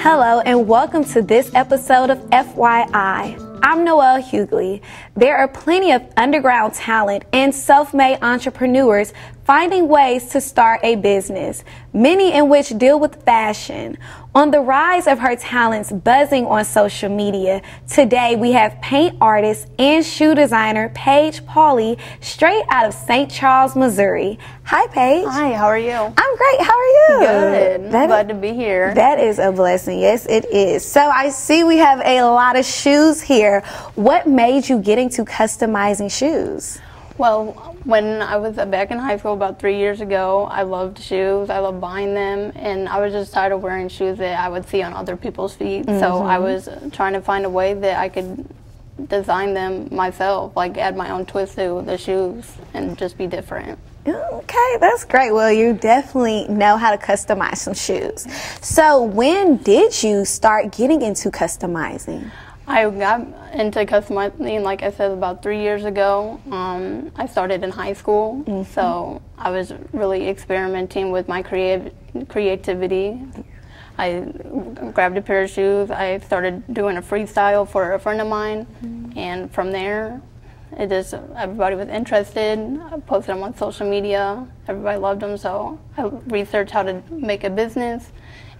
Hello and welcome to this episode of FYI. I'm Noelle Hughley. There are plenty of underground talent and self-made entrepreneurs finding ways to start a business, many in which deal with fashion. On the rise of her talents buzzing on social media, today we have paint artist and shoe designer Paige Pauley, straight out of St. Charles, Missouri. Hi, Paige. Hi, how are you? I'm great. How are you? Good. Glad to be here. That is a blessing. Yes, it is. So I see we have a lot of shoes here. What made you get into customizing shoes? Well, when I was back in high school about 3 years ago, I loved shoes. I loved buying them, and I was just tired of wearing shoes that I would see on other people's feet. So I was trying to find a way that I could design them myself, like add my own twist to the shoes and just be different. Okay, that's great. Well, you definitely know how to customize some shoes. So when did you start getting into customizing? I got into customizing, like I said, about 3 years ago. I started in high school, so I was really experimenting with my creativity. I grabbed a pair of shoes. I started doing a freestyle for a friend of mine, and from there, everybody was interested. I posted them on social media. Everybody loved them, so I researched how to make a business.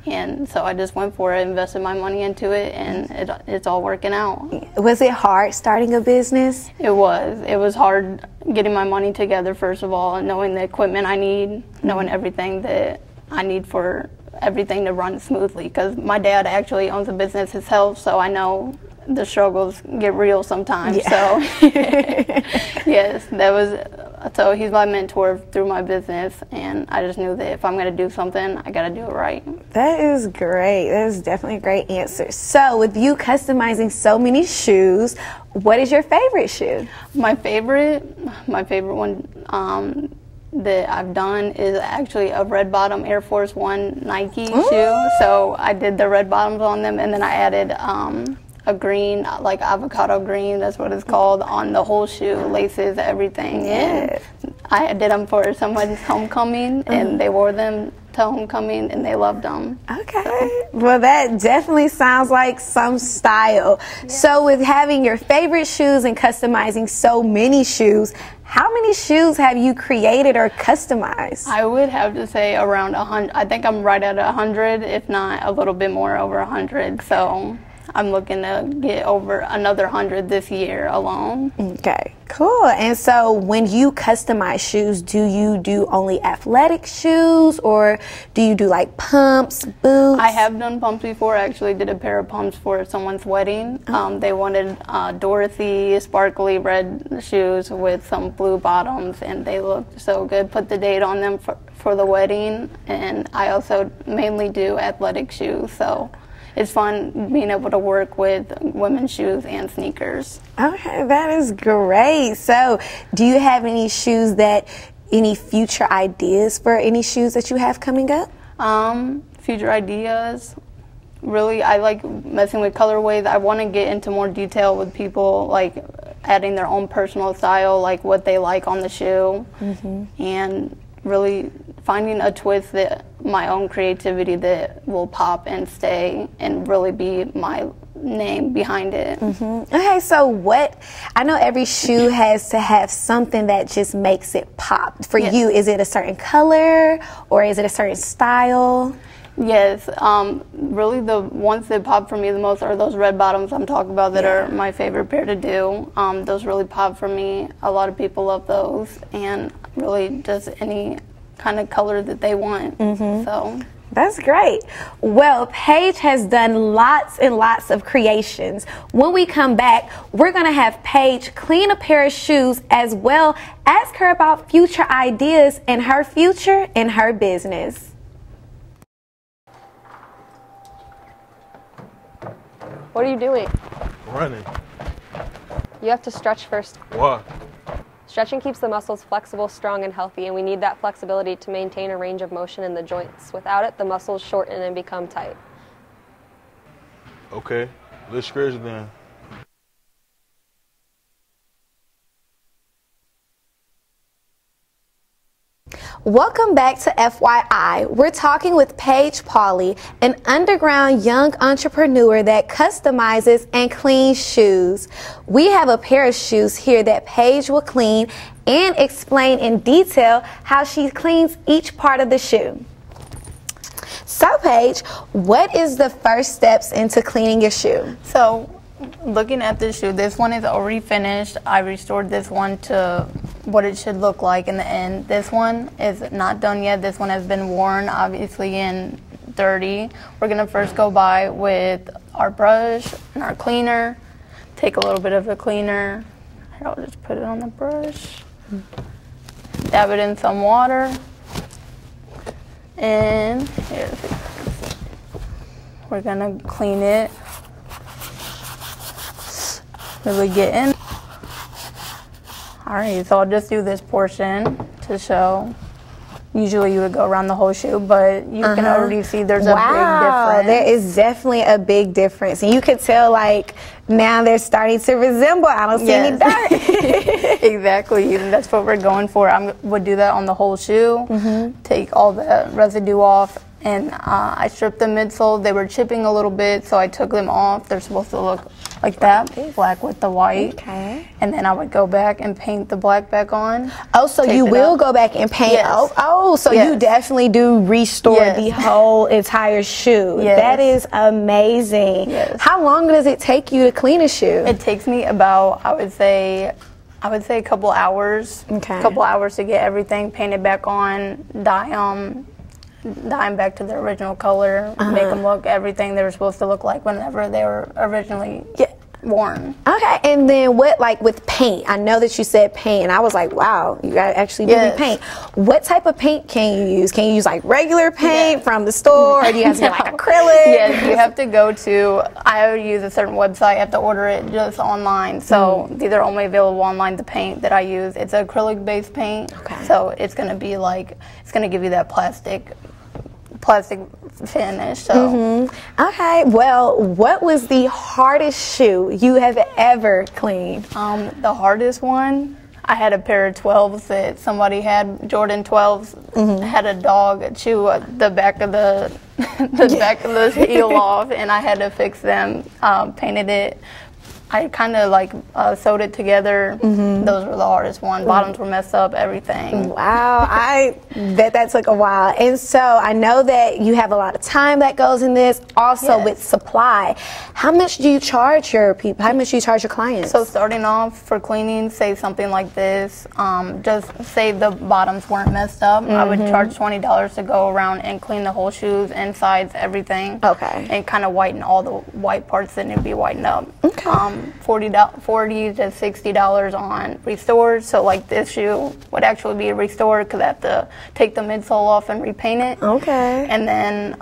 And so I just went for it, invested my money into it, and it's all working out. Was it hard starting a business? It was. It was hard getting my money together, first of all, and knowing the equipment I need, knowing everything that I need for everything to run smoothly. Because my dad actually owns a business himself, so I know the struggles get real sometimes. Yeah. So, yes, so he's my mentor through my business, and I just knew that if I'm going to do something, I got to do it right. That is great. That is definitely a great answer. So with you customizing so many shoes, what is your favorite shoe? My favorite one that I've done is actually a red bottom Air Force One Nike shoe. So I did the red bottoms on them, and then I added a green, like avocado green, that's what it's called, on the whole shoe, laces, everything. Yeah. And I did them for someone's homecoming, and they wore them to homecoming, and they loved them. Okay. So. Well, that definitely sounds like some style. Yeah. So with having your favorite shoes and customizing so many shoes, how many shoes have you created or customized? I would have to say around 100. I think I'm right at 100, if not a little bit more, over 100. So I'm looking to get over another 100 this year alone. Okay, cool. And so when you customize shoes, do you do only athletic shoes, or do you do like pumps, boots? I have done pumps before. I actually did a pair of pumps for someone's wedding. They wanted Dorothy sparkly red shoes with some blue bottoms, and they looked so good. Put the date on them for the wedding, and I also mainly do athletic shoes, so it's fun being able to work with women's shoes and sneakers. Okay, that is great. So do you have any any future ideas for any shoes that you have coming up? Future ideas, really, I like messing with colorways. I want to get into more detail with people, like adding their own personal style, like what they like on the shoe, and really finding a twist that my own creativity that will pop and stay and really be my name behind it. Okay, so I know every shoe has to have something that just makes it pop. For you, is it a certain color or is it a certain style? Yes, really the ones that pop for me the most are those red bottoms I'm talking about that are my favorite pair to do. Those really pop for me. A lot of people love those, and really just any kind of color that they want. So that's great. Well, Paige has done lots and lots of creations. When we come back, we're going to have Paige clean a pair of shoes, as well ask her about future ideas and her future in her business. What are you doing? Running. You have to stretch first. Why? Stretching keeps the muscles flexible, strong, and healthy, and we need that flexibility to maintain a range of motion in the joints. Without it, the muscles shorten and become tight. Okay, let's stretch then. Welcome back to FYI. We're talking with Paige Pauley, an underground young entrepreneur that customizes and cleans shoes. We have a pair of shoes here that Paige will clean and explain in detail how she cleans each part of the shoe. So Paige, what is the first steps into cleaning your shoe? So, looking at this shoe, this one is already finished. I restored this one to what it should look like in the end. This one is not done yet. This one has been worn, obviously, and dirty. We're gonna first go by with our brush and our cleaner. Take a little bit of the cleaner. Here, I'll just put it on the brush. Dab it in some water. And here's it. We're gonna clean it. Really get in. Alright, so I'll just do this portion to show. Usually you would go around the whole shoe, but you can already see there's a big difference. There is definitely a big difference. And you could tell, like, now they're starting to resemble. I don't see any dirt. Exactly, and that's what we're going for. I would do that on the whole shoe, take all the residue off, and I stripped the midsole. They were chipping a little bit, so I took them off. They're supposed to look like that, black with the white. Okay. And then I would go back and paint the black back on. Oh, so you will go back and paint. Yes. Oh, so you definitely do restore the whole entire shoe. Yes. That is amazing. Yes. How long does it take you to clean a shoe? It takes me about, I would say a couple hours. Okay. A couple hours to get everything painted back on, dye them back to their original color, make them look everything they were supposed to look like whenever they were originally worn. Okay, and then what, like with paint? I know that you said paint, and I was like, wow, you got to actually really paint. What type of paint can you use? Can you use like regular paint from the store, or do you have to get like acrylic? Yes, you have to go to, I would use a certain website, you have to order it just online. So these are only available online, the paint that I use. It's an acrylic-based paint, so it's going to be like, it's going to give you that plastic finish. So Okay, well, what was the hardest shoe you have ever cleaned? The hardest one, I had a pair of 12s that somebody had, Jordan 12s, had a dog chew the back of the back of the heel off, and I had to fix them, painted it. I kind of like sewed it together. Those were the hardest ones. Bottoms were messed up, everything. Wow, I bet that took a while. And so I know that you have a lot of time that goes in this, also with supply. How much do you charge your people? How much do you charge your clients? So starting off for cleaning, say something like this, just say the bottoms weren't messed up, I would charge $20 to go around and clean the whole shoes, insides, everything. Okay. And kind of whiten all the white parts that need to be whitened up. Okay. $40 to $60 on restored. So like this shoe would actually be restored because I have to take the midsole off and repaint it. Okay. And then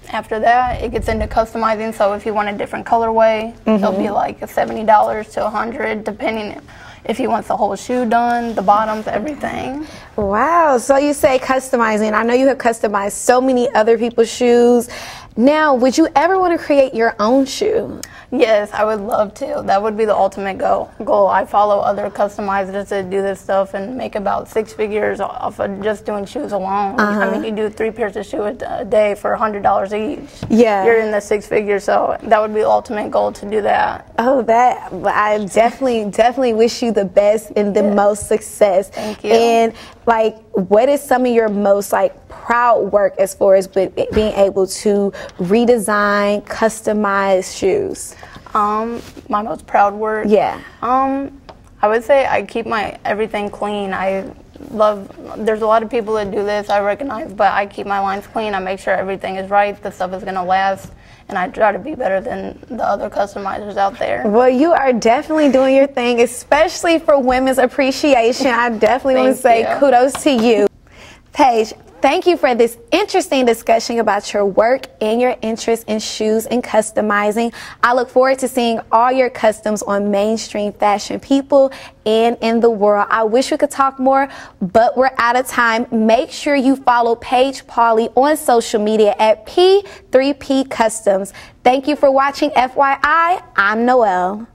after that, it gets into customizing. So if you want a different colorway, it'll be like $70 to $100, depending if he wants the whole shoe done, the bottoms, everything. Wow. So you say customizing. I know you have customized so many other people's shoes. Now, would you ever want to create your own shoe? Yes, I would love to. That would be the ultimate goal. I follow other customizers that do this stuff and make about 6 figures off of just doing shoes alone. I mean, you do 3 pairs of shoes a day for $100 each. Yeah. You're in the 6 figures, so that would be the ultimate goal to do that. Oh, I definitely wish you the best and the most success. Thank you. And like, what is some of your most like proud work as far as being able to redesign, customize shoes? My most proud work? Yeah. I would say I keep my everything clean. There's a lot of people that do this, I recognize, but I keep my lines clean. I make sure everything is right, the stuff is going to last, and I try to be better than the other customizers out there. Well, you are definitely doing your thing, especially for Women's Appreciation. I definitely want to say kudos to you. Paige, thank you for this interesting discussion about your work and your interest in shoes and customizing. I look forward to seeing all your customs on mainstream fashion people and in the world. I wish we could talk more, but we're out of time. Make sure you follow Paige Pauley on social media at P3P Customs. Thank you for watching FYI. I'm Noelle.